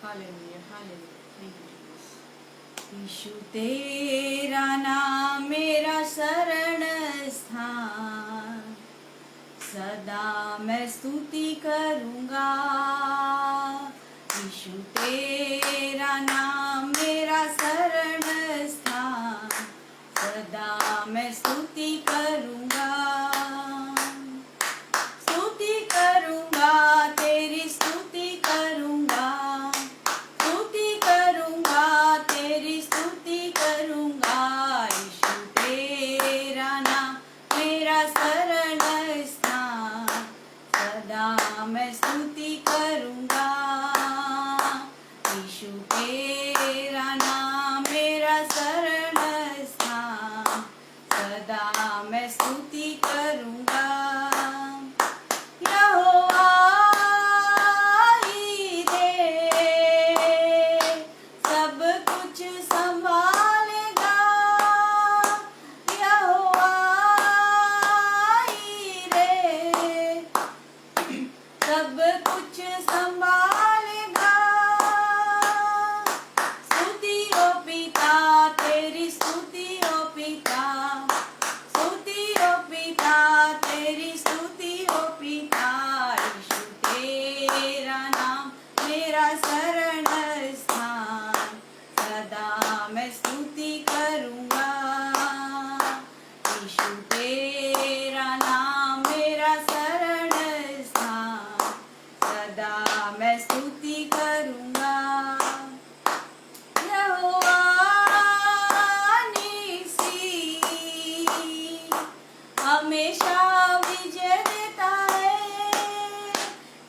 Hallelujah hallelujah. Thank you Jesus. यीशु तेरा नाम मेरा शरण स्थान, सदा मैं स्तुति करूँगा। यीशु तेरा नाम मेरा शरण स्थान, सदा मैं स्तुति करूँगा। स्तुति करूँगा, तेरी स्तुति करूँगा, स्तुति करूँगा, तेरी स्तुति करूँगा। यीशु तेरा नाम मेरा शरण स्थान, सदा मैं स्तुति करूँगा। यीशु तेरा नाम मेरा शरण स्थान, सदा मैं स्तुति करूँगा। यहोवा ही दे सब कुछ संभालेगा, यहोवा ही दे सब कुछ संभालेगा। स्तुति ओ पिता तेरी स्तुति ओ पिता, स्तुति ओ पिता तेरी स्तुति ओ पिता। यीशु तेरा नाम मेरा शरण स्थान, सदा मैं स्तुति करूँगा। यीशु तेरा नाम मेरा शरण स्थान, सदा मैं स्तुति करूँगा। यहोवा निसी हमेशा विजय देता है,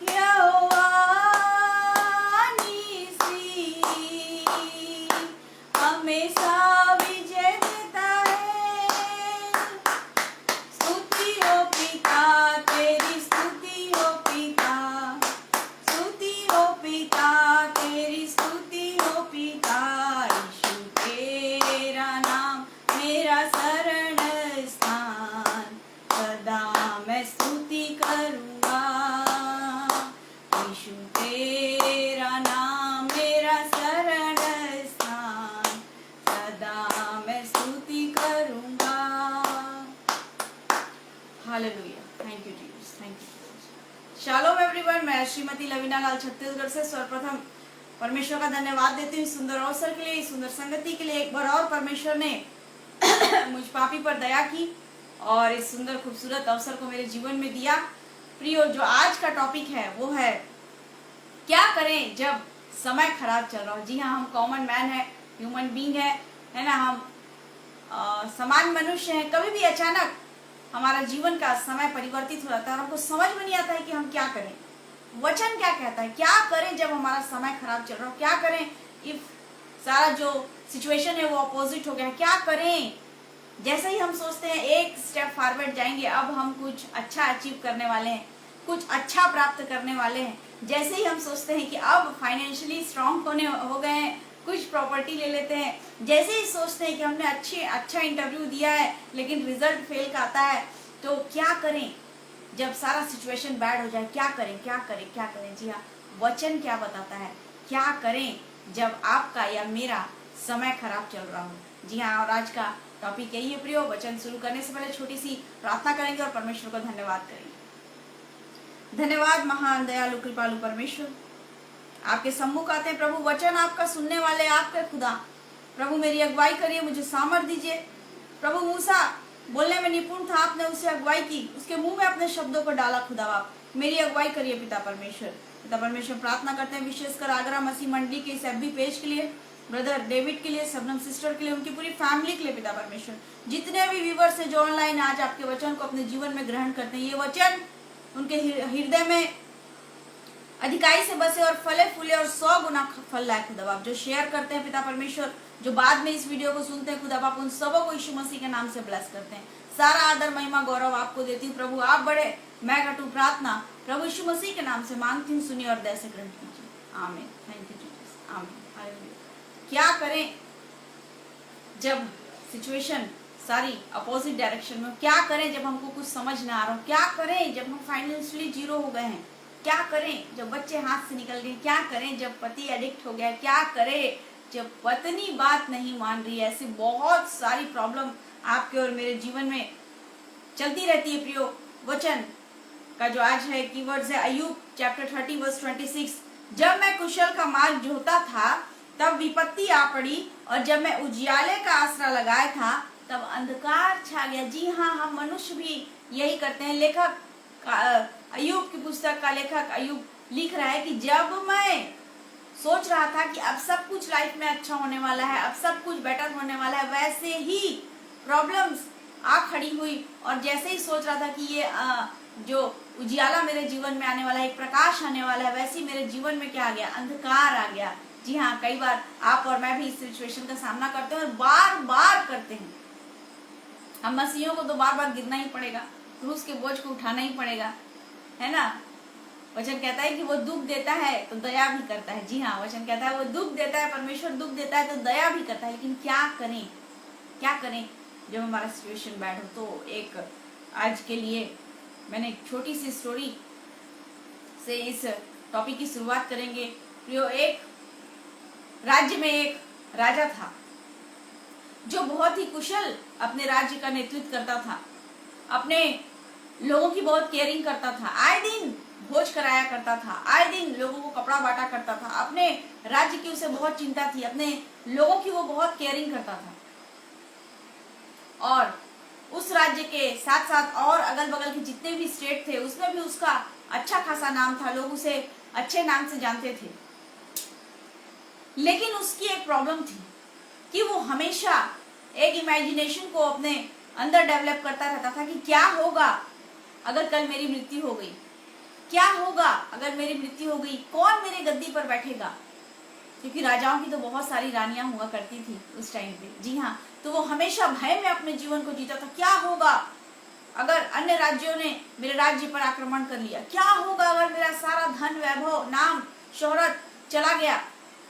यहोवा निसी हमेशा विजय देता है। स्तुति ओ पिता तेरी स्तुति ओ पिता, स्तुति ओ पिता तेरी स्तुति ओ पिता। यीशु तेरा नाम मेरा शरण स्थान, सदा मैं स्तुति करूँगा। यीशु तेरा नाम मेरा शरण स्थान, सदा मैं स्तुति करूँगा। Hallelujah. Thank you Jesus, thank you Jesus. Shalom everyone, मैं श्रीमती लवीना लाल छत्तीसगढ़ से सर्वप्रथम परमेश्वर का धन्यवाद देती हूँ इस सुंदर अवसर के लिए, इस सुंदर संगति के लिए। एक बार और परमेश्वर ने मुझ पापी पर दया की और इस सुंदर खूबसूरत अवसर को मेरे जीवन में दिया। प्रियो, जो आज का टॉपिक है वो है क्या करें जब समय खराब चल रहा हो। जी हाँ, हम कॉमन मैन है, ह्यूमन बीइंग है ना। हम सामान्य मनुष्य हैं। कभी भी अचानक हमारा जीवन का समय परिवर्तित हो जाता है और हमको समझ में नहीं आता है कि हम क्या करें। वचन क्या कहता है, क्या करें जब हमारा समय खराब चल रहा हो, क्या करें इफ सारा जो सिचुएशन है वो अपोजिट हो गया है, क्या करें। जैसे ही हम सोचते हैं एक स्टेप फॉरवर्ड जाएंगे, अब हम कुछ अच्छा अचीव करने वाले हैं, कुछ अच्छा प्राप्त करने वाले हैं, जैसे ही हम सोचते हैं कि अब फाइनेंशियली स्ट्रांग हो गए हैं, कुछ प्रॉपर्टी ले लेते हैं, जैसे ही सोचते हैं कि हमने अच्छा इंटरव्यू दिया है लेकिन रिजल्ट फेल का आता है, तो क्या करें जब सारा सिचुएशन बैड हो जाए। क्या करें क्या करें क्या करें। जी हाँ, वचन क्या बताता है, क्या करें जब आपका या मेरा समय खराब चल रहा हो। जी हाँ, और आज का टॉपिक यही है प्रियो। वचन शुरू करने से पहले छोटी सी प्रार्थना करेंगे और परमेश्वर को धन्यवाद करेंगे। धन्यवाद महान दयालु कृपालु परमेश्वर, आपके सम्मुख आते हैं प्रभु। वचन आपका सुनने वाले आपके खुदा प्रभु, मेरी अगुवाई करिए, मुझे सामर्थ दीजिए प्रभु। मूसा बोलने में निपुण था, आपने उसे अगुवाई की, उसके मुंह में अपने शब्दों को डाला। खुदा बाप, मेरी अगुवाई करिए पिता परमेश्वर। पिता परमेश्वर, प्रार्थना करते हैं विशेषकर आगरा मसीह मंडली के इस एफबी पेज के लिए, ब्रदर डेविड के लिए, सबनम सिस्टर के लिए, उनकी पूरी फैमिली के लिए पिता परमेश्वर। जितने भी व्यूवर्स हैं जो ऑनलाइन आज आपके वचन को अपने जीवन में ग्रहण करते हैं, ये वचन उनके हृदय में अधिकाई से बसे और फले फूले और 100 गुना फल लाए। खुदा बाप, जो शेयर करते हैं पिता परमेश्वर, जो बाद में इस वीडियो को सुनते हैं खुदा बाप, उन सबों को यीशु मसीह के नाम से ब्लेस करते हैं। सारा आदर महिमा गौरव आपको देती हूँ प्रभु। आप बड़े, मैं घटू। प्रार्थना प्रभु यीशु मसीह के नाम से मांगती हूँ, सुनिए और दया से ग्रहण कीजिए। आमीन। Thank you Jesus. आमीन। हालेलुया। क्या करें जब सिचुएशन सारी अपोजिट डायरेक्शन में, क्या करें जब हमको कुछ समझ ना आ रहा हो, क्या करें जब हम फाइनेंशियली जीरो हो गए हैं, क्या करें जब बच्चे हाथ से निकल गए, क्या करें जब पति एडिक्ट हो गया, क्या करें जब पत्नी बात नहीं मान रही है। ऐसी बहुत सारी प्रॉब्लम आपके और मेरे जीवन में चलती रहती है। प्रियो, वचन का जो आज है कीवर्ड्स है अय्यूब चैप्टर 30 वर्स 26। जब मैं कुशल का मार्ग जोता था तब विपत्ति आ पड़ी, और जब मैं उजियाले का आसरा लगाया था तब अंधकार छा गया। जी हाँ, हम मनुष्य भी यही करते हैं। लेखक अय्यूब की पुस्तक का लेखक अय्यूब लिख रहा है कि जब मैं सोच रहा था कि अब सब कुछ लाइफ में अच्छा होने वाला है, अब सब कुछ बेटर होने वाला है, वैसे ही प्रॉब्लम्स आ खड़ी हुई। और जैसे ही सोच रहा था कि ये जो उजियाला मेरे जीवन में आने वाला है, एक प्रकाश आने वाला है, वैसे ही मेरे जीवन में क्या आ गया, अंधकार आ गया। जी हाँ, कई बार आप और मैं भी इस सिचुएशन का सामना करते हैं और बार बार करते हैं। हम मसीहों को तो बार बार गिरना ही पड़ेगा, क्रूस के बोझ को उठाना ही पड़ेगा, है ना। वचन कहता है कि वो दुख देता है तो दया भी करता है। जी हाँ, वचन कहता है वो दुख देता है, परमेश्वर दुख देता है तो दया भी करता है। लेकिन क्या करें, क्या करें जब हमारा सिचुएशन बैड हो। तो एक आज के लिए मैंने एक छोटी सी स्टोरी से इस टॉपिक की शुरुआत करेंगे। प्रियो, एक राज्य में एक राजा था जो बहुत ही कुशल अपने राज्य का नेतृत्व करता था, अपने लोगों की बहुत केयरिंग करता था, आए दिन भोज कराया करता था, आए दिन लोगों को कपड़ा बांटा करता था। अपने राज्य की उसे बहुत चिंता थी, अपने लोगों की वो बहुत केयरिंग करता था। और उस राज्य के साथ साथ और अगल बगल के जितने भी स्टेट थे उसमें भी उसका अच्छा खासा नाम था, लोग उसे अच्छे नाम से जानते थे। लेकिन उसकी एक प्रॉब्लम थी कि वो हमेशा एक इमेजिनेशन को अपने अंदर डेवलप करता रहता था कि क्या होगा अगर कल मेरी मृत्यु हो गई, क्या होगा अगर मेरी मृत्यु हो गई, कौन मेरे गद्दी पर बैठेगा। क्योंकि राजाओं की तो बहुत सारी रानियां हुआ करती थी उस टाइम पे। जी हाँ, तो वो हमेशा भय में अपने जीवन को जीता था। क्या होगा अगर अन्य राज्यों ने मेरे राज्य पर आक्रमण कर लिया, क्या होगा अगर मेरा सारा धन वैभव नाम शोहरत चला गया,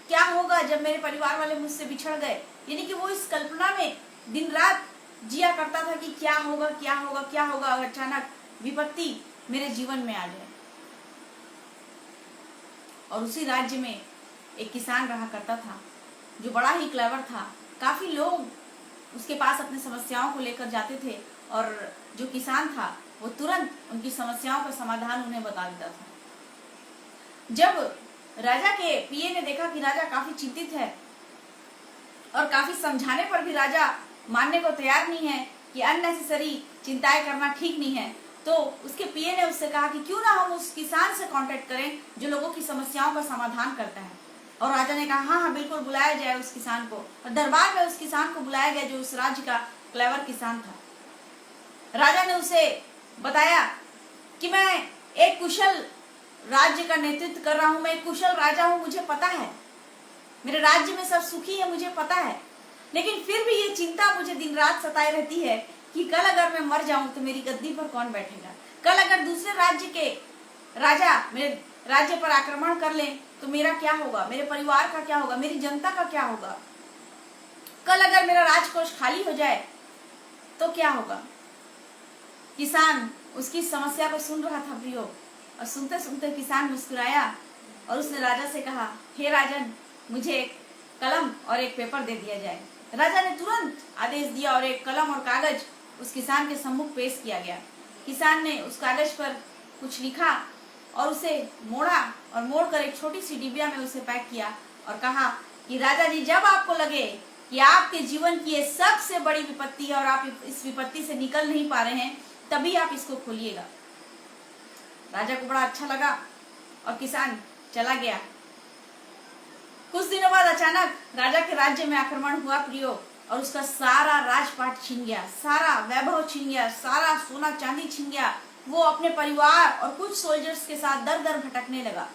क्या होगा जब मेरे परिवार वाले मुझसे बिछड़ गए। यानी कि वो इस कल्पना में दिन रात जिया करता था कि क्या होगा, क्या होगा, क्या होगा अगर अचानक विपत्ति मेरे जीवन में आ जाए। और उसी राज्य में एक किसान रहा करता था जो बड़ा ही क्लेवर था। काफी लोग उसके पास अपनी समस्याओं को लेकर जाते थे और जो किसान था वो तुरंत उनकी समस्याओं का समाधान उन्हें बता देता था। जब राजा के पीए ने देखा कि राजा काफी चिंतित है और काफी समझाने पर भी राजा मानने को तैयार नहीं है कि अननेसेसरी चिंताएं करना ठीक नहीं है, तो उसके पीए ने उससे कहा कि क्यों ना हम उस किसान से कांटेक्ट करें जो लोगों की समस्याओं का समाधान करता है। और राजा ने कहा हाँ हाँ बिल्कुल, बुलाया जाए उस किसान को। और दरबार में उस किसान को बुलाया गया जो उस राज्य का क्लेवर किसान था। राजा ने उसे बताया कि मैं एक कुशल राज्य का नेतृत्व कर रहा हूँ, मैं एक कुशल राजा हूँ, मुझे पता है मेरे राज्य में सब सुखी है, मुझे पता है। लेकिन फिर भी ये चिंता मुझे दिन रात सताए रहती है कि कल अगर मैं मर जाऊं तो मेरी गद्दी पर कौन बैठेगा, कल अगर दूसरे राज्य के राजा मेरे राज्य पर आक्रमण कर लें तो मेरा क्या होगा, मेरे परिवार का क्या होगा, मेरी जनता का क्या होगा, कल अगर मेरा राजकोष खाली हो जाए तो क्या होगा। किसान उसकी समस्या को सुन रहा था प्रियो, और सुनते सुनते किसान मुस्कुराया और उसने राजा से कहा हे राजन, मुझे एक कलम और एक पेपर दे दिया जाए। राजा ने तुरंत आदेश दिया और एक कलम और कागज उस किसान के सम्मुख पेश किया गया। किसान ने उस कागज पर कुछ लिखा और उसे मोड़ा और मोड़कर एक छोटी सी डिबिया में उसे पैक किया और कहा कि राजा जी, जब आपको लगे कि आपके जीवन की ये सबसे बड़ी विपत्ति है और आप इस विपत्ति से निकल नहीं पा रहे हैं, तभी आप इसको खोलिएगा। राजा को बड़ा अच्छा लगा और किसान चला गया। कुछ दिनों बाद अचानक राजा के राज्य में आक्रमण हुआ प्रियो, और उसका सारा राजपाट छीन गया, सारा वैभव छीन गया, सारा सोना चांदी छीन गया। वो अपने परिवार और कुछ सोल्जर्स के साथ दर दर भटकने लगा,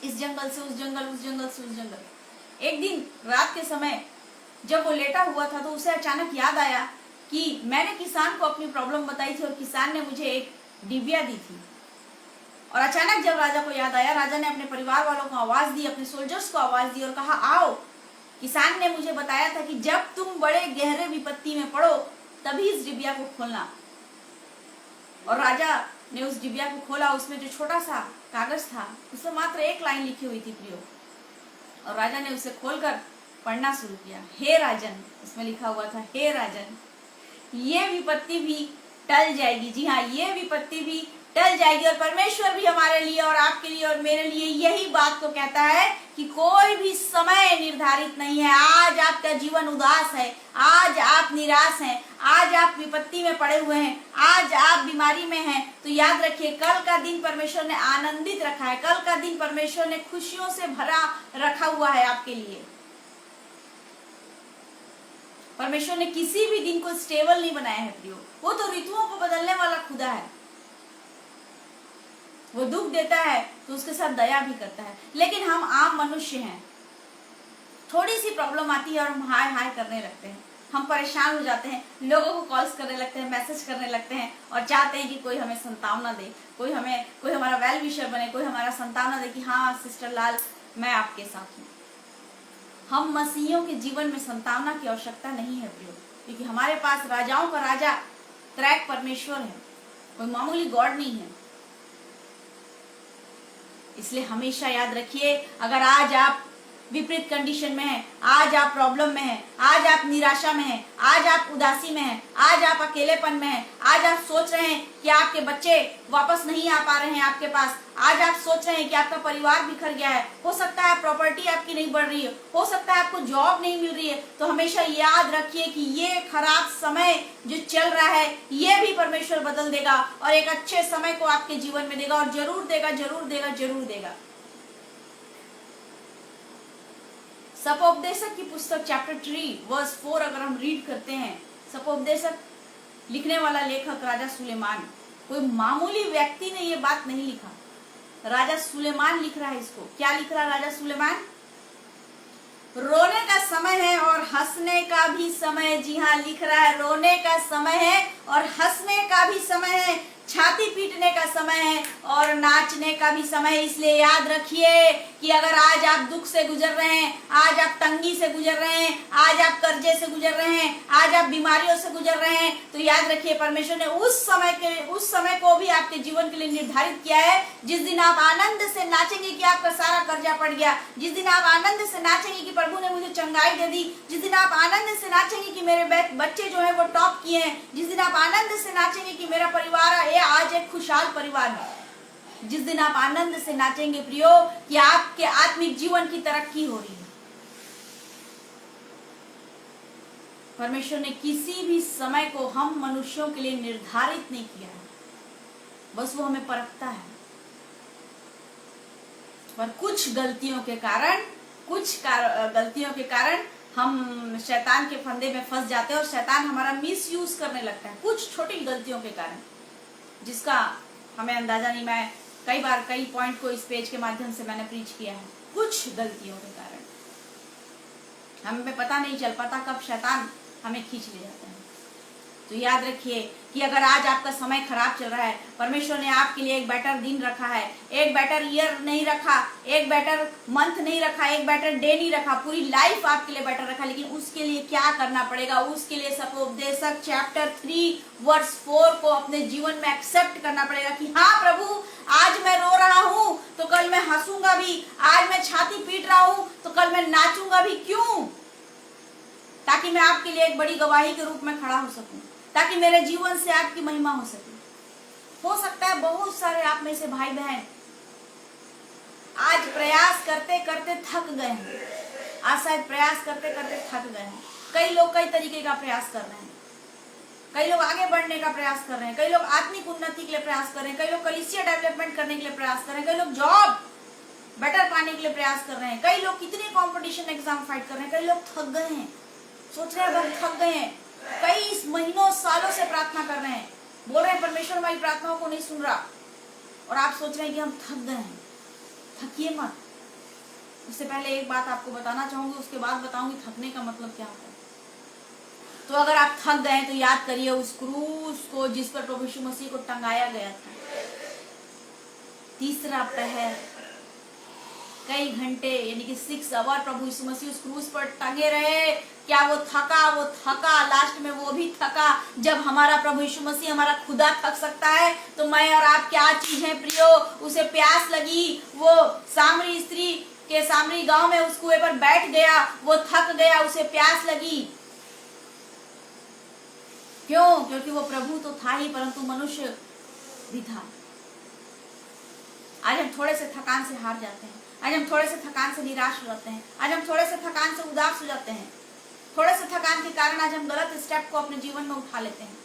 इस जंगल से उस जंगल, उस जंगल से उस जंगल। एक दिन रात के समय जब वो लेटा हुआ था तो उसे अचानक याद आया कि मैंने किसान को अपनी प्रॉब्लम बताई थी और किसान ने मुझे एक डिबिया दी थी। और अचानक जब राजा को याद आया, राजा ने अपने परिवार वालों को आवाज दी, अपने सोल्जर्स को आवाज दी और कहा आओ, किसान ने मुझे बताया था कि जब तुम बड़े गहरे विपत्ति में पड़ो तभी इस डिबिया को खोलना। और राजा ने उस डिबिया को खोला, उसमें जो छोटा सा कागज था उसमें मात्र एक लाइन लिखी हुई थी प्रियो, और राजा ने उसे खोलकर पढ़ना शुरू किया। हे राजन, उसमें लिखा हुआ था, हे राजन, ये विपत्ति भी टल जाएगी। जी हाँ, ये विपत्ति भी टल जाएगी, और परमेश्वर भी हमारे लिए और आपके लिए और मेरे लिए यही बात को कहता है कि कोई भी समय निर्धारित नहीं है। आज आपका जीवन उदास है, आज आप निराश हैं, आज आप विपत्ति में पड़े हुए हैं, आज आप बीमारी में हैं, तो याद रखिए कल का दिन परमेश्वर ने आनंदित रखा है, कल का दिन परमेश्वर ने खुशियों से भरा रखा हुआ है आपके लिए। परमेश्वर ने किसी भी दिन को स्टेबल नहीं बनाया है प्रियो, वो तो ऋतुओं को बदलने वाला खुदा है। वो दुख देता है तो उसके साथ दया भी करता है, लेकिन हम आम मनुष्य हैं, थोड़ी सी प्रॉब्लम आती है और हम हाय हाय करने लगते हैं, हम परेशान हो जाते हैं, लोगों को कॉल्स करने लगते हैं, मैसेज करने लगते हैं और चाहते हैं कि कोई हमें सांत्वना दे, कोई हमारा वेल विशर बने, कोई हमारा सांत्वना दे कि हाँ सिस्टर लाल मैं आपके साथ हूँ। हम मसीहियों के जीवन में सांत्वना की आवश्यकता नहीं है प्रियो, क्योंकि हमारे पास राजाओं का राजा त्रैक परमेश्वर है, कोई मामूली गॉड नहीं है। इसलिए हमेशा याद रखिए, अगर आज आप विपरीत कंडीशन में हैं, आज आप प्रॉब्लम में हैं, आज आप निराशा में हैं, आज आप उदासी में हैं, आज आप अकेलेपन में हैं, आज आप सोच रहे हैं कि आपके बच्चे वापस नहीं आ पा रहे हैं आपके पास, आज आप सोच रहे हैं कि आपका परिवार बिखर गया है, हो सकता है प्रॉपर्टी आपकी नहीं बढ़ रही है, हो सकता है आपको जॉब नहीं मिल रही है, तो हमेशा याद रखिए कि ये खराब समय जो चल रहा है ये भी परमेश्वर बदल देगा और एक अच्छे समय को आपके जीवन में देगा, और जरूर देगा, जरूर देगा, जरूर देगा। सपोपदेशक की पुस्तक चैप्टर 3 वर्स 4 अगर हम रीड करते हैं, सपोपदेशक लिखने वाला लेखक राजा सुलेमान, कोई मामूली व्यक्ति ने ये बात नहीं लिखा, राजा सुलेमान लिख रहा है इसको। क्या लिख रहा है राजा सुलेमान? रोने का समय है और हंसने का भी समय। जी हाँ, लिख रहा है रोने का समय है और हंसने का भी समय है, छाती पीटने का समय है और नाचने का भी समय है। इसलिए याद रखिए कि अगर आज आप दुख से गुजर रहे हैं, आज आप तंगी से गुजर रहे हैं, आज आप कर्जे से गुजर रहे हैं, आज आप बीमारियों से गुजर रहे हैं, तो याद रखिए परमेश्वर ने उस समय को भी आपके जीवन के लिए निर्धारित किया है, जिस दिन आप आनंद से नाचेंगे कि आपका सारा कर्जा पड़ गया, जिस दिन आप आनंद से नाचेंगे कि प्रभु ने मुझे चंगाई दे दी, जिस दिन आप आनंद से नाचेंगे कि मेरे बच्चे जो है वो टॉप किए हैं, जिस दिन आप आनंद से नाचेंगे कि मेरा परिवार आज एक खुशहाल परिवार है, जिस दिन आप आनंद से नाचेंगे प्रियो कि आपके आत्मिक जीवन की तरक्की हो रही है। परमेश्वर ने किसी भी समय को हम मनुष्यों के लिए निर्धारित नहीं किया है, बस वो हमें परखता है। पर कुछ गलतियों के कारण हम शैतान के फंदे में फंस जाते हैं और शैतान हमारा मिस यूज करने लगता है, कुछ छोटी गलतियों के कारण, जिसका हमें अंदाजा नहीं। मैं कई बार कई पॉइंट को इस पेज के माध्यम से मैंने प्रीच किया है। कुछ गलतियों के कारण हमें पता नहीं चल पाता कब शैतान हमें खींच ले जाता है। तो याद रखिए कि अगर आज आपका समय खराब चल रहा है, परमेश्वर ने आपके लिए एक बेटर दिन रखा है, एक बेटर ईयर नहीं रखा, एक बेटर मंथ नहीं रखा, एक बेटर डे नहीं रखा, पूरी लाइफ आपके लिए बेटर रखा। लेकिन उसके लिए क्या करना पड़ेगा? उसके लिए सपोपदेशक चैप्टर 3 वर्स 4 को अपने जीवन में एक्सेप्ट करना पड़ेगा कि हाँ प्रभु, आज मैं रो रहा हूँ तो कल मैं हंसूंगा भी, आज मैं छाती पीट रहा हूँ तो कल मैं नाचूंगा भी। क्यों? ताकि मैं आपके लिए एक बड़ी गवाही के रूप में खड़ा हो सकूं, ताकि मेरे जीवन से आपकी महिमा हो सके। हो सकता है बहुत सारे आप में से भाई बहन आज प्रयास करते करते थक गए हैं, आज शायद प्रयास करते करते थक गए हैं। कई लोग कई तरीके का प्रयास कर रहे हैं, कई लोग आगे बढ़ने का प्रयास कर रहे हैं, कई लोग आत्मिक उन्नति के लिए प्रयास कर रहे हैं, कई लोग कलीसिया डेवलपमेंट करने के लिए प्रयास कर रहे हैं, कई लोग जॉब बेटर पाने के लिए प्रयास कर रहे हैं, कई लोग कितने कंपटीशन एग्जाम फाइट कर रहे हैं, कई लोग थक गए हैं, सोच रहे हैं अब हम थक गए हैं, कई महीनों सालों से प्रार्थना कर रहे हैं, बोल रहे हैं परमेश्वर हमारी प्रार्थनाओं को नहीं सुन रहा, और आप सोच रहे हैं कि हम थक गए हैं। थकिए मत। उससे पहले एक बात आपको बताना चाहूंगी, उसके बाद बताऊंगी थकने का मतलब क्या होता है। तो अगर आप थक गए तो याद करिए उस क्रूस को जिस पर प्रभु यीशु मसीह को टंगाया गया था। तीसरा पहर कई घंटे यानी कि 6 आवर प्रभु यीशु मसीह उस क्रूस पर टंगे रहे। क्या वो थका, लास्ट में वो भी थका। जब हमारा प्रभु यीशु मसीह, हमारा खुदा थक सकता है, तो मैं और आप क्या चीज है प्रियो। उसे प्यास लगी, वो सामरी स्त्री के सामरी गांव में उस कुएं पर बैठ गया, वो थक गया, उसे प्यास लगी। क्यों? क्योंकि वो प्रभु तो था ही, परंतु मनुष्य भी था। आज हम थोड़े से थकान से हार जाते हैं, आज हम थोड़े से थकान से निराश हो जाते हैं, आज हम थोड़े से थकान से उदास हो जाते हैं। थोड़े से थकान के कारण आज हम गलत स्टेप को अपने जीवन में उठा लेते हैं,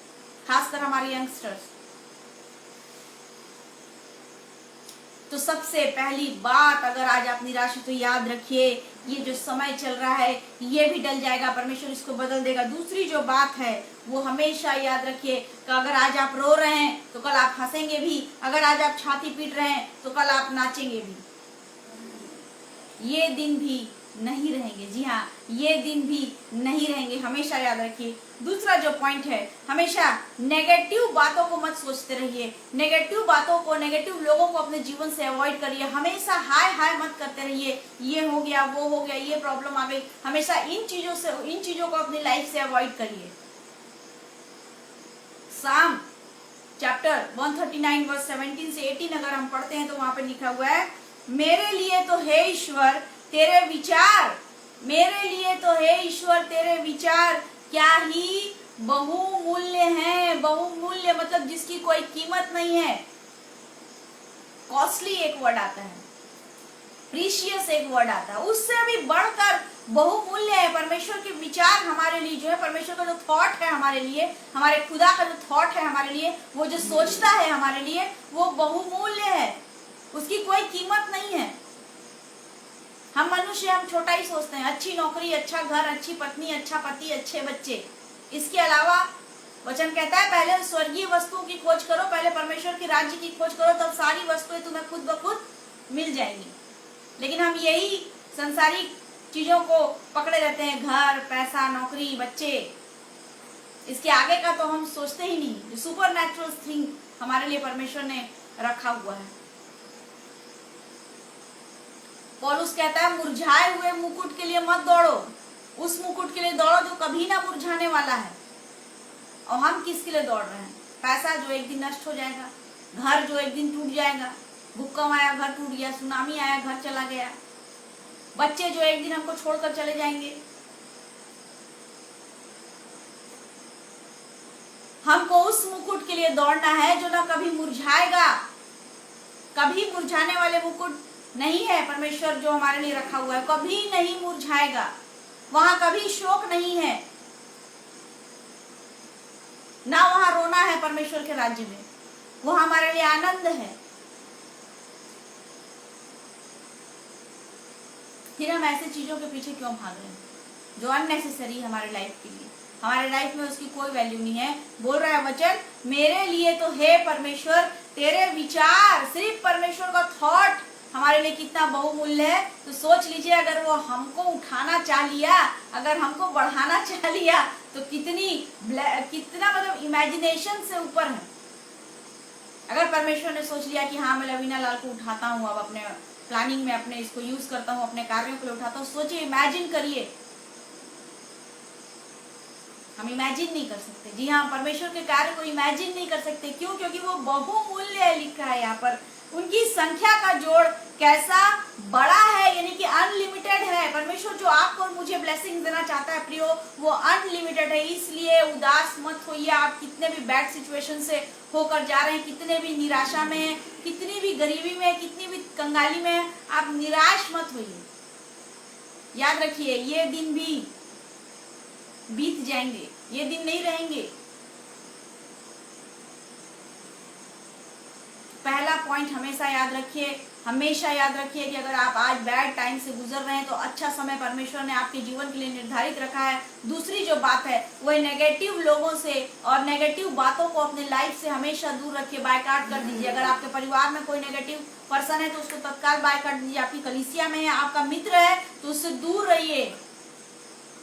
खासकर हमारे यंगस्टर्स। तो सबसे पहली बात, अगर आज आप निराश हो तो याद रखिए, ये जो समय चल रहा है ये भी टल जाएगा, परमेश्वर इसको बदल देगा। दूसरी जो बात है वो हमेशा याद रखिए कि अगर आज आप रो रहे हैं तो कल आप हंसेंगे भी, अगर आज आप छाती पीट रहे हैं तो कल आप नाचेंगे भी। ये दिन भी नहीं रहेंगे, जी हाँ, ये दिन भी नहीं रहेंगे, हमेशा याद रखिए। दूसरा जो पॉइंट है, हमेशा नेगेटिव बातों को मत सोचते रहिए, नेगेटिव बातों को, नेगेटिव लोगों को अपने जीवन से अवॉइड करिए। हमेशा हाय हाय मत करते रहिए, ये हो गया, वो हो गया, ये प्रॉब्लम आ गई। हमेशा इन चीजों को अपनी लाइफ से अवॉइड करिए। साम चैप्टर 139 वर्स 17 से 18 अगर हम पढ़ते हैं तो वहां पे लिखा हुआ है, मेरे लिए तो हे ईश्वर तेरे विचार, मेरे लिए तो हे ईश्वर तेरे विचार क्या ही बहुमूल्य हैं। बहुमूल्य मतलब जिसकी कोई कीमत नहीं है। कॉस्टली एक वर्ड आता है, प्रीशियस एक वर्ड आता है, उससे भी बढ़कर बहुमूल्य है। परमेश्वर के विचार हमारे लिए जो है, परमेश्वर का जो थॉट है हमारे लिए, हमारे खुदा का जो थॉट है हमारे लिए, वो जो सोचता है हमारे लिए, वो बहुमूल्य है, उसकी कोई कीमत नहीं है। हम मनुष्य, हम छोटा ही सोचते हैं, अच्छी नौकरी, अच्छा घर, अच्छी पत्नी, अच्छा पति, अच्छे बच्चे। इसके अलावा वचन कहता है पहले स्वर्गीय वस्तुओं की खोज करो, पहले परमेश्वर के राज्य की खोज करो, तब सारी वस्तुएं तुम्हें खुद ब खुद मिल जाएंगी। लेकिन हम यही संसारिक चीजों को पकड़े रहते हैं, घर, पैसा, नौकरी, बच्चे। इसके आगे का तो हम सोचते ही नहीं। जो सुपर नेचुरल थिंग हमारे लिए परमेश्वर ने रखा हुआ है। पौलुस कहता है मुरझाए हुए मुकुट के लिए मत दौड़ो, उस मुकुट के लिए दौड़ो जो कभी ना मुरझाने वाला है। और हम किसके लिए दौड़ रहे हैं? पैसा जो एक दिन नष्ट हो जाएगा, घर जो एक दिन टूट जाएगा, भूकंप आया घर टूट गया, सुनामी आया घर चला गया, बच्चे जो एक दिन हमको छोड़कर चले जाएंगे। हमको उस मुकुट के लिए दौड़ना है जो ना कभी मुरझाएगा। कभी मुरझाने वाले मुकुट नहीं है परमेश्वर जो हमारे लिए रखा हुआ है, कभी नहीं मुरझाएगा। वहां कभी शोक नहीं है, ना वहां रोना है। परमेश्वर के राज्य में वो हमारे लिए आनंद है। फिर हम ऐसे चीजों के पीछे क्यों भाग रहे हैं जो अननेसेसरी हमारे लाइफ के लिए? हमारे लाइफ में उसकी कोई वैल्यू नहीं है। बोल रहा है वचन, मेरे लिए तो हे परमेश्वर तेरे विचार, सिर्फ परमेश्वर का थॉट हमारे लिए कितना बहुमूल्य है। तो सोच लीजिए, अगर वो हमको उठाना चाह लिया, अगर हमको बढ़ाना चाह लिया, तो कितना मतलब इमेजिनेशन से ऊपर है। अगर परमेश्वर ने सोच लिया कि हाँ मैं लवीना लाल को उठाता हूँ, अब अपने प्लानिंग में अपने इसको यूज करता हूँ, अपने कार्यों के लिए उठाता हूँ, सोचिए, इमेजिन करिए। हम इमेजिन नहीं कर सकते। जी हाँ, परमेश्वर के कार्य को इमेजिन नहीं कर सकते। क्यों? क्योंकि वो बहुमूल्य है। लिखा है यहाँ पर, उनकी संख्या का जोड़ कैसा बड़ा है, यानी कि अनलिमिटेड है। परमेश्वर जो आपको और मुझे ब्लेसिंग देना चाहता है प्रियो, वो अनलिमिटेड है। इसलिए उदास मत होइए। आप कितने भी बैड सिचुएशन से होकर जा रहे हैं, कितने भी निराशा में हैं, कितनी भी गरीबी में, कितनी भी कंगाली में हैं, आप निराश मत होइए। याद रखिए, ये दिन भी बीत जाएंगे, ये दिन नहीं रहेंगे। पहला पॉइंट हमेशा याद रखिए, हमेशा याद रखिए कि अगर आप आज बैड टाइम से गुजर रहे हैं तो अच्छा समय परमेश्वर ने आपके जीवन के लिए निर्धारित रखा है। दूसरी जो बात है वो नेगेटिव लोगों से और नेगेटिव बातों को अपने लाइफ से हमेशा दूर रखिए, बायकॉट कर दीजिए। अगर आपके परिवार में कोई नेगेटिव पर्सन है तो उसको तत्काल बायकॉट दीजिए। आपकी कलीसिया में है, आपका मित्र है, तो उससे दूर रहिए,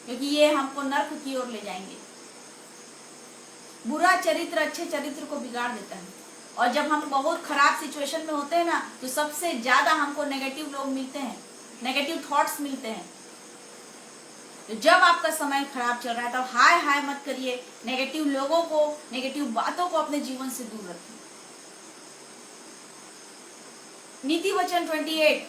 क्योंकि ये हमको नर्क की ओर ले जाएंगे। बुरा चरित्र अच्छे चरित्र को बिगाड़ देता है। और जब हम बहुत खराब सिचुएशन में होते हैं ना, तो सबसे ज्यादा हमको नेगेटिव लोग मिलते हैं। नेगेटिव थॉट्स मिलते हैं। तो जब आपका समय खराब चल रहा है तब हाय हाय मत करिए, नेगेटिव लोगों को, नेगेटिव बातों को अपने जीवन से दूर रखिए। नीति वचन 28,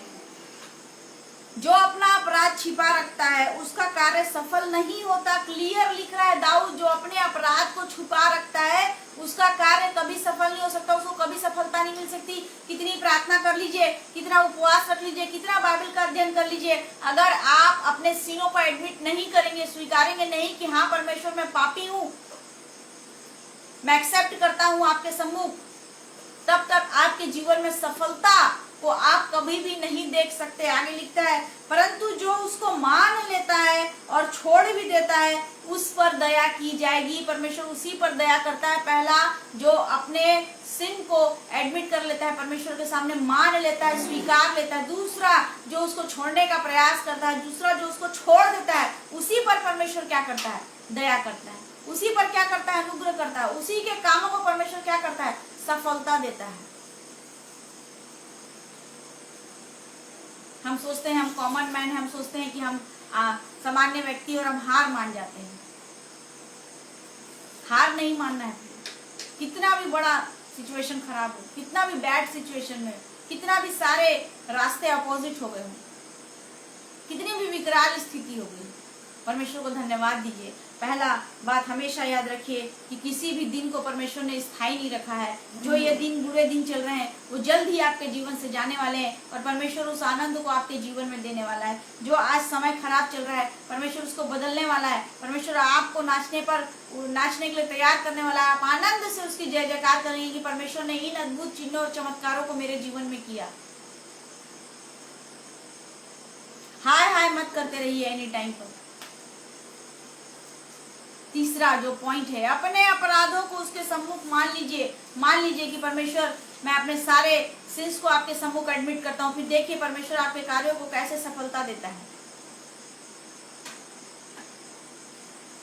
जो अपना अपराध छिपा रखता है उसका कार्य सफल नहीं होता। क्लियर लिख रहा है दाऊद, जो अपने अपराध को छुपा रखता है उसका कार्य कभी सफल नहीं हो सकता, उसको कभी सफलता नहीं मिल सकती। कितनी प्रार्थना कर लीजिए, कितना उपवास रख लीजिए, कितना बाइबल का अध्ययन कर लीजिए, अगर आप अपने सीनों को एडमिट नहीं करेंगे, स्वीकारेंगे नहीं कि हाँ परमेश्वर मैं पापी हूँ, मैं एक्सेप्ट करता हूँ आपके सम्मुख, तब तक आपके जीवन में सफलता को आप कभी भी नहीं देख सकते। आगे लिखता है, परंतु जो उसको मान लेता है और छोड़ भी देता है उस पर दया की जाएगी। परमेश्वर उसी पर दया करता है। पहला, जो अपने सिन को एडमिट कर लेता है, परमेश्वर के सामने मान लेता है, स्वीकार लेता है। दूसरा, जो उसको छोड़ने का प्रयास करता है। दूसरा, जो उसको छोड़ देता है, उसी पर परमेश्वर क्या करता है? दया करता है। उसी पर क्या करता है? अनुग्रह करता है। उसी के कामों को परमेश्वर क्या करता है? सफलता देता है। हम सोचते हैं हम कॉमन मैन हैं, हम सोचते हैं कि हम सामान्य व्यक्ति और हम हार मान जाते हैं। हार नहीं मानना है। कितना भी बड़ा सिचुएशन खराब हो, कितना भी बैड सिचुएशन में, कितना भी सारे रास्ते अपोजिट हो गए हो, कितनी भी विकराल स्थिति हो गई, परमेश्वर को धन्यवाद दीजिए। पहला बात हमेशा याद रखिए कि किसी भी दिन को परमेश्वर ने स्थायी नहीं रखा है। जो ये दिन, बुरे दिन चल रहे हैं, वो जल्द ही आपके जीवन से जाने वाले हैं और परमेश्वर उस आनंद को आपके जीवन में देने वाला है। जो आज समय खराब चल रहा है, परमेश्वर उसको बदलने वाला है। परमेश्वर आपको नाचने के लिए तैयार करने वाला है। आप आनंद से उसकी जय जयकार करेंगे कि परमेश्वर ने इन अद्भुत चिन्हों और चमत्कारों को मेरे जीवन में किया। हाय हाय मत करते रहिए एनी टाइम पर। तीसरा जो पॉइंट है, अपने अपराधों को उसके सम्मुख मान लीजिए कि परमेश्वर, मैं अपने सारे सिंस को आपके सम्मुख एडमिट करता हूँ। फिर देखिए परमेश्वर आपके कार्यों को कैसे सफलता देता है।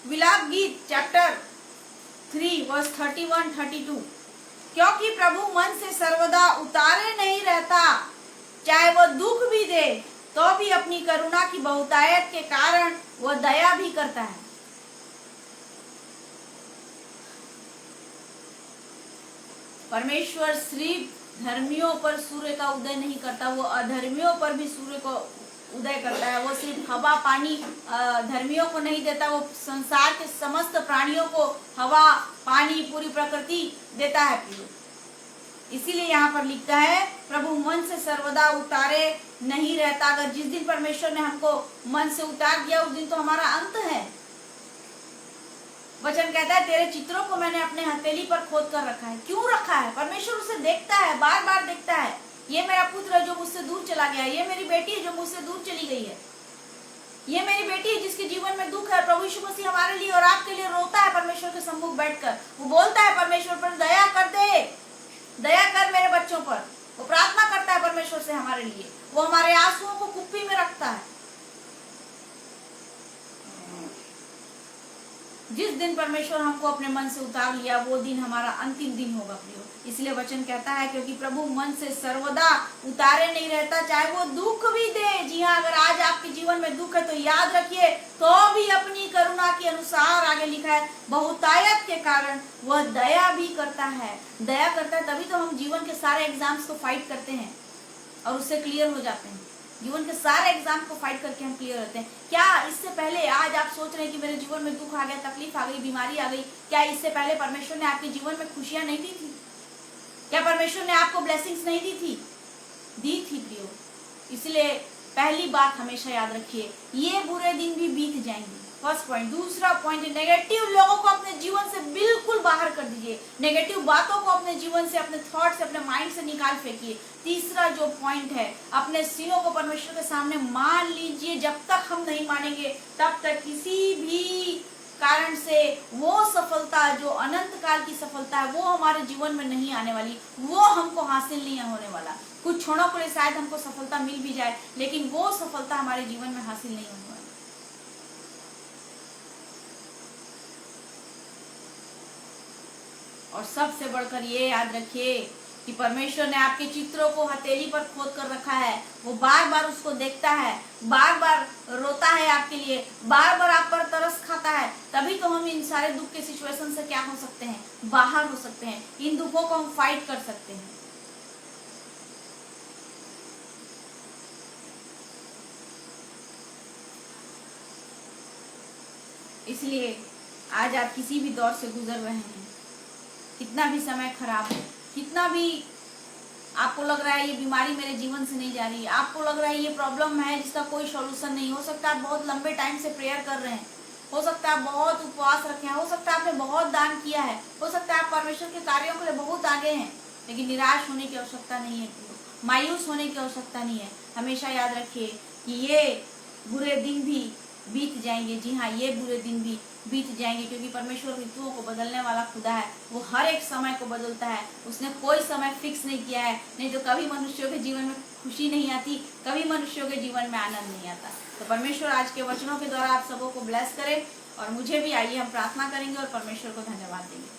विलाप गीत चैप्टर 3 वर्स 31-32, क्योंकि प्रभु मन से सर्वदा उतारे नहीं रहता, चाहे वह दुख भी दे तो भी अपनी करुणा की बहुतायत के कारण वह दया भी करता है। परमेश्वर सिर्फ धर्मियों पर सूर्य का उदय नहीं करता, वो अधर्मियों पर भी सूर्य को उदय करता है। वो सिर्फ हवा पानी धर्मियों को नहीं देता, वो संसार के समस्त प्राणियों को हवा पानी पूरी प्रकृति देता है। इसीलिए यहाँ पर लिखता है, प्रभु मन से सर्वदा उतारे नहीं रहता। अगर जिस दिन परमेश्वर ने हमको मन से उतार दिया, उस दिन तो हमारा अंत है। वचन कहता है, तेरे चित्रों को मैंने अपने हथेली पर खोद कर रखा है। क्यों रखा है? परमेश्वर उसे देखता है, बार बार देखता है। ये मेरा पुत्र है जो मुझसे दूर चला गया, ये मेरी बेटी है जो मुझसे दूर चली गई है, ये मेरी बेटी है जिसके जीवन में दुख है। प्रभु यीशु मसीह हमारे लिए और आपके लिए रोता है परमेश्वर के सम्मुख बैठकर। वो बोलता है, परमेश्वर पर दया कर दे, दया कर मेरे बच्चों पर। वो प्रार्थना करता है परमेश्वर से हमारे लिए। वो हमारे आंसुओं को कुप्पी में रखता है। जिस दिन परमेश्वर हमको अपने मन से उतार लिया, वो दिन हमारा अंतिम दिन होगा प्रियो। इसलिए वचन कहता है, क्योंकि प्रभु मन से सर्वदा उतारे नहीं रहता, चाहे वो दुख भी दे। जी हाँ, अगर आज आपके जीवन में दुख है तो याद रखिए, तो भी अपनी करुणा के अनुसार, आगे लिखा है, बहुतायत के कारण वह दया भी करता है। दया करता है, तभी तो हम जीवन के सारे एग्जाम्स को फाइट करते हैं और उससे क्लियर हो जाते हैं। जीवन के सारे एग्जाम को फाइट करके हम क्लियर होते हैं। क्या इससे पहले आज आप सोच रहे हैं कि मेरे जीवन में दुख आ गया, तकलीफ आ गई, बीमारी आ गई, क्या इससे पहले परमेश्वर ने आपके जीवन में खुशियां नहीं दी थी? क्या परमेश्वर ने आपको ब्लेसिंग्स नहीं दी थी? दी थी प्रियो। इसलिए पहली बात हमेशा याद रखिए, ये बुरे दिन भी बीत जाएंगे। First point. दूसरा पॉइंट, नेगेटिव लोगों को अपने जीवन से बिल्कुल बाहर कर दीजिए। नेगेटिव बातों को अपने जीवन से, अपने थॉट से, अपने माइंड से निकाल फेंकिए। तीसरा जो पॉइंट है, अपने सीनों को परमेश्वर के सामने मान लीजिए। जब तक हम नहीं मानेंगे तब तक किसी भी कारण से वो सफलता, जो अनंत काल की सफलता है, वो हमारे जीवन में नहीं आने वाली, वो हमको हासिल नहीं होने वाला। कुछ क्षणों के लिए शायद हमको सफलता मिल भी जाए, लेकिन वो सफलता हमारे जीवन में हासिल नहीं होने वाली। और सबसे बढ़कर ये याद रखिए कि परमेश्वर ने आपके चित्रों को हथेली पर खोद कर रखा है, वो बार बार उसको देखता है, बार बार रोता है आपके लिए, बार बार आप पर तरस खाता है। तभी तो हम इन सारे दुख के सिचुएशन से क्या हो सकते हैं, बाहर हो सकते हैं, इन दुखों को हम फाइट कर सकते हैं। इसलिए आज आप किसी भी दौर से गुजर रहे हैं, कितना भी समय खराब है, कितना भी आपको लग रहा है ये बीमारी मेरे जीवन से नहीं जा रही है, आपको लग रहा है ये प्रॉब्लम है जिसका कोई सॉल्यूशन नहीं, हो सकता है आप बहुत लंबे टाइम से प्रेयर कर रहे हैं, हो सकता है आप बहुत उपवास रखे हैं, हो सकता है आपने बहुत दान किया है, हो सकता है आप परमेश्वर के कार्यों के लिए बहुत आगे हैं, लेकिन निराश होने की आवश्यकता नहीं है, मायूस होने की आवश्यकता नहीं है। हमेशा याद रखिए कि ये बुरे दिन भी बीत जाएंगे। जी हाँ, ये बुरे दिन भी बीत जाएंगे, क्योंकि परमेश्वर ऋतुओं को बदलने वाला खुदा है। वो हर एक समय को बदलता है, उसने कोई समय फिक्स नहीं किया है। नहीं तो कभी मनुष्यों के जीवन में खुशी नहीं आती, कभी मनुष्यों के जीवन में आनंद नहीं आता। तो परमेश्वर आज के वचनों के द्वारा आप सबों को ब्लेस करे और मुझे भी। आइए हम प्रार्थना करेंगे और परमेश्वर को धन्यवाद देंगे।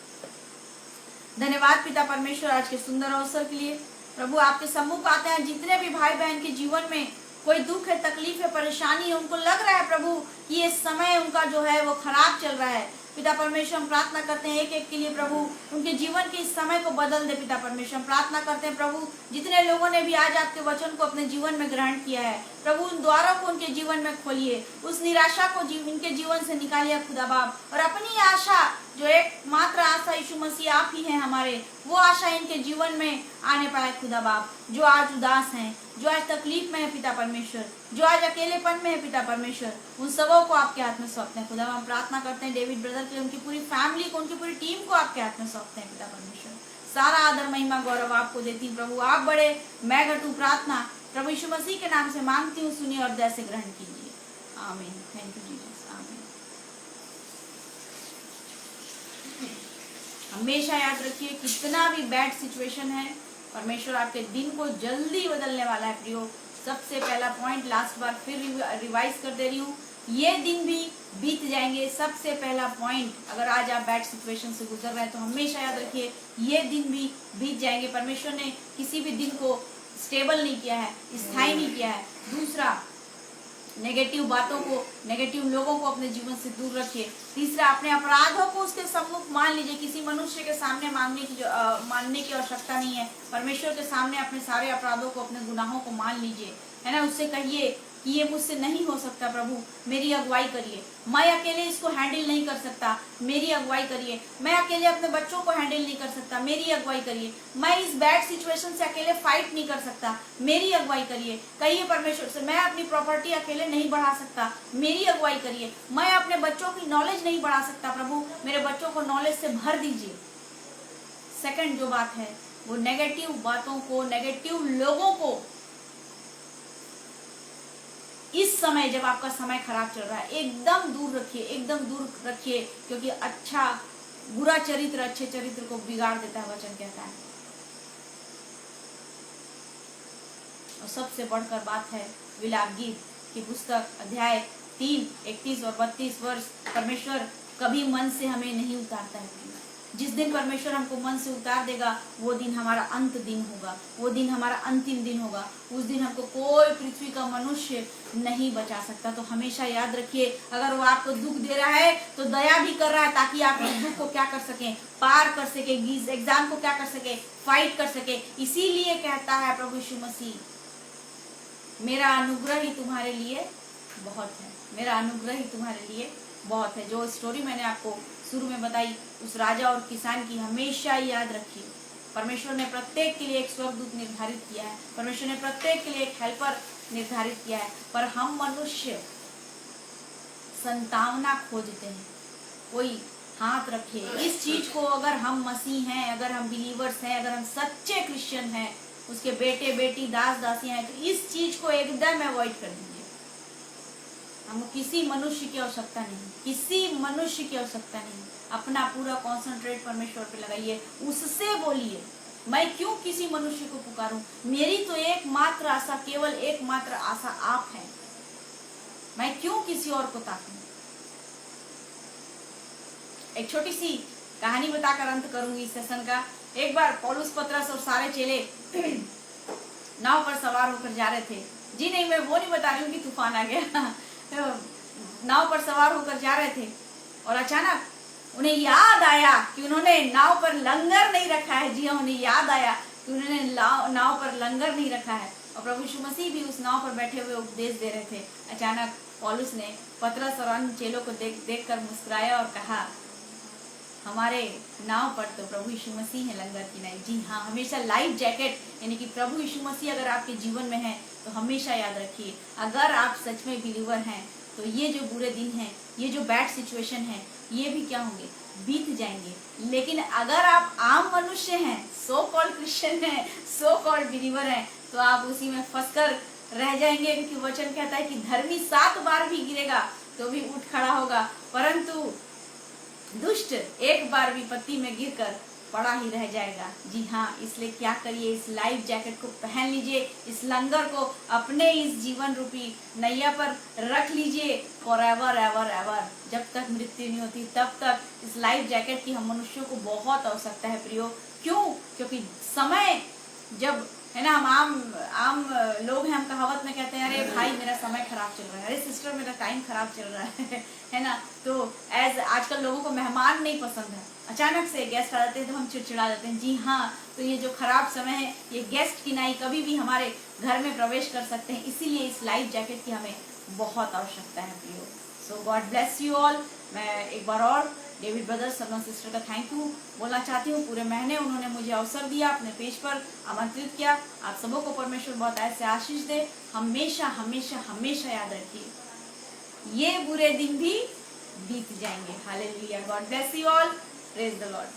धन्यवाद पिता परमेश्वर आज के सुंदर अवसर के लिए। प्रभु आपके सम्मुख आते हैं, जितने भी भाई बहन के जीवन में कोई दुख है, तकलीफ है, परेशानी है, उनको लग रहा है प्रभु कि ये समय उनका जो है वो खराब चल रहा है, पिता परमेश्वर हम प्रार्थना करते हैं एक एक के लिए प्रभु उनके जीवन के इस समय को बदल दे। पिता परमेश्वर हम प्रार्थना करते हैं प्रभु जितने लोगों ने भी आज आपके वचन को अपने जीवन में ग्रहण किया है प्रभु, उन द्वारों को उनके जीवन में खोलिए, उस निराशा को इनके जीवन से निकालिए खुदा बाप, और अपनी आशा जो एकमात्र आशा यीशु मसीह आप ही हैं हमारे, वो आशा इनके जीवन में आने पाए खुदा बाप। जो आज उदास हैं, जो आज तकलीफ में है पिता परमेश्वर, जो आज अकेलेपन में है पिता परमेश्वर, उन सबों को आपके हाथ में सौंपते हैं खुदा। हम प्रार्थना करते हैं डेविड ब्रदर के लिए, उनकी पूरी फैमिली को, उनकी पूरी टीम को आपके हाथ में सौंपते हैं पिता परमेश्वर। सारा आदर महिमा गौरव आपको देती प्रभु, आप बड़े मैं घटू। प्रार्थना प्रभु यीशु मसीह के नाम से मांगती हूँ, सुनिए और दया से ग्रहण कीजिए। आमीन। Thank you Jesus. आमीन। हमेशा याद रखिए कितना भी बैड सिचुएशन है, परमेश्वर आपके दिन को जल्दी बदलने वाला है प्रियो। सबसे पहला पॉइंट लास्ट बार फिर रिवाइज कर दे रही हूँ, ये दिन भी बीत जाएंगे। सबसे पहला पॉइंट, अगर आज आप बैड सिचुएशन से गुजर रहे हैं तो हमेशा याद रखिए ये दिन भी बीत जाएंगे। परमेश्वर ने किसी भी दिन को स्टेबल नहीं किया है, स्थायी नहीं किया है। दूसरा, नेगेटिव बातों को, नेगेटिव लोगों को अपने जीवन से दूर रखिए। तीसरा, अपने अपराधों को उसके सम्मुख मान लीजिए। किसी मनुष्य के सामने मानने की आवश्यकता नहीं है। परमेश्वर के सामने अपने सारे अपराधों को, अपने गुनाहों को मान लीजिए, है ना। उससे कहिए कि ये मुझसे नहीं हो सकता प्रभु, मेरी अगुवाई करिए, मैं अकेले इसको हैंडल नहीं कर सकता, मेरी अगुवाई करिए। मैं अकेले अपने बच्चों को हैंडल नहीं कर सकता, मेरी अगुवाई करिए। मैं इस बैड सिचुएशन से अकेले फाइट नहीं कर सकता, मेरी अगुवाई करिए। कहिए परमेश्वर से, मैं अपनी प्रॉपर्टी अकेले नहीं बढ़ा सकता, मेरी अगुवाई करिए। मैं अपने बच्चों की नॉलेज नहीं बढ़ा सकता प्रभु, मेरे बच्चों को नॉलेज से भर दीजिए। सेकंड जो बात है वो नेगेटिव बातों को, नेगेटिव लोगों को इस समय जब आपका समय खराब चल रहा है एकदम दूर रखिए, एकदम दूर रखिए, क्योंकि बुरा चरित्र अच्छे चरित्र को बिगाड़ देता है, वचन कहता है। और सबसे बढ़कर बात है विलाप गीत की पुस्तक अध्याय 3, 31 और 32 वर्ष। परमेश्वर कभी मन से हमें नहीं उतारता है। जिस दिन परमेश्वर हमको मन से उतार देगा वो दिन हमारा अंत दिन होगा, वो दिन हमारा अंतिम दिन होगा। उस दिन हमको कोई पृथ्वी का मनुष्य नहीं बचा सकता। तो हमेशा याद रखिए, अगर वो आपको दुख दे रहा है तो दया भी कर रहा है, ताकि आप उस दुख को क्या कर सकें, पार कर सके, एग्जाम को क्या कर सके, फाइट कर सके। इसीलिए कहता है प्रभु यीशु मसीह, मेरा अनुग्रह ही तुम्हारे लिए बहुत है, मेरा अनुग्रह ही तुम्हारे लिए बहुत है। जो स्टोरी मैंने आपको शुरू में बताई उस राजा और किसान की, हमेशा याद रखिए परमेश्वर ने प्रत्येक के लिए एक स्वर्गदूत निर्धारित किया है, परमेश्वर ने प्रत्येक के लिए एक हेल्पर निर्धारित किया है। पर हम मनुष्य संतावना खोजते हैं, कोई हाथ रखे इस चीज को। अगर हम मसीह हैं, अगर हम बिलीवर्स हैं, अगर हम सच्चे क्रिश्चियन हैं, उसके बेटे बेटी दास दासियां हैं, तो इस चीज को एकदम अवॉइड कर दीजिए। हमको किसी मनुष्य की आवश्यकता नहीं, किसी मनुष्य की आवश्यकता नहीं। अपना पूरा कंसंट्रेट परमेश्वर पे लगाइए, उससे बोलिए, मैं क्यों किसी मनुष्य को पुकारूं, मेरी तो एकमात्र आशा, केवल एकमात्र आशा आप हैं, मैं क्यों किसी और को ताकूं। एक छोटी सी कहानी बताकर अंत करूंगी इस सेशन का। एक बार पौलुस पतरस और सारे चेले नाव पर सवार होकर जा रहे थे। जी नहीं, मैं वो नहीं बता रही हूँ कि तूफान आ गया नाव पर सवार होकर जा रहे थे और अचानक उन्हें याद आया कि उन्होंने नाव पर लंगर नहीं रखा है। जी हाँ, उन्हें याद आया कि उन्होंने नाव पर लंगर नहीं रखा है और प्रभु यीशु मसीह भी उस नाव पर बैठे हुए उपदेश दे रहे थे। अचानक पौलुस ने पतरस और अन्य चेलों को देख कर मुस्कुराया और कहा, हमारे नाव पर तो प्रभु यीशु मसीह है, लंगर की नहीं। जी हाँ, हमेशा लाइफ जैकेट यानी कि प्रभु यीशु मसीह अगर आपके जीवन में है तो हमेशा याद रखिए, अगर आप सच में बिलीवर हैं तो ये जो बुरे दिन हैं, ये जो बैड सिचुएशन है, ये भी क्या होंगे, बीत जाएंगे। लेकिन अगर आप आम मनुष्य हैं, सो कॉल्ड क्रिश्चियन हैं, सो कॉल्ड बिलीवर हैं, तो आप उसी में फंसकर रह जाएंगे। क्योंकि वचन कहता है कि धर्मी 7 बार भी गिरेगा तो भी उठ खड़ा होगा, परंतु दुष्ट एक बार विपत्ति में गिरकर पड़ा ही रह जाएगा। जी हाँ, इसलिए क्या करिए, इस लाइफ जैकेट को पहन लीजिए, इस लंगर को अपने इस जीवन रूपी नैया पर रख लीजिए फॉर एवर एवर एवर। जब तक मृत्यु नहीं होती तब तक इस लाइफ जैकेट की हम मनुष्यों को बहुत आवश्यकता है प्रियो। क्यों? क्योंकि समय जब है ना, हम आम लोग हैं, हम कहावत में कहते हैं, अरे भाई मेरा समय खराब चल रहा है, अरे सिस्टर मेरा टाइम खराब चल रहा है ना। तो एज आजकल लोगों को मेहमान नहीं पसंद है, अचानक से गेस्ट आ जाते हैं तो हम चिड़चिड़ा जाते हैं। जी हाँ, तो ये जो खराब समय है, ये गेस्ट की नहीं कभी भी हमारे घर में प्रवेश कर सकते हैं। इसीलिए इस लाइफ जैकेट की हमें बहुत आवश्यकता है प्रियो। सो गॉड ब्लेस यू ऑल। मैं एक बार और डेविड ब्रदर्स सलमान सिस्टर का थैंक यू बोलना चाहती हूँ। पूरे महीने उन्होंने मुझे अवसर दिया, अपने पेज पर आमंत्रित किया। आप सबों को परमेश्वर बहुत ऐसे आशीष दे। हमेशा हमेशा हमेशा याद रखिए, ये बुरे दिन भी बीत जाएंगे। Hallelujah. God bless you all. Praise the Lord.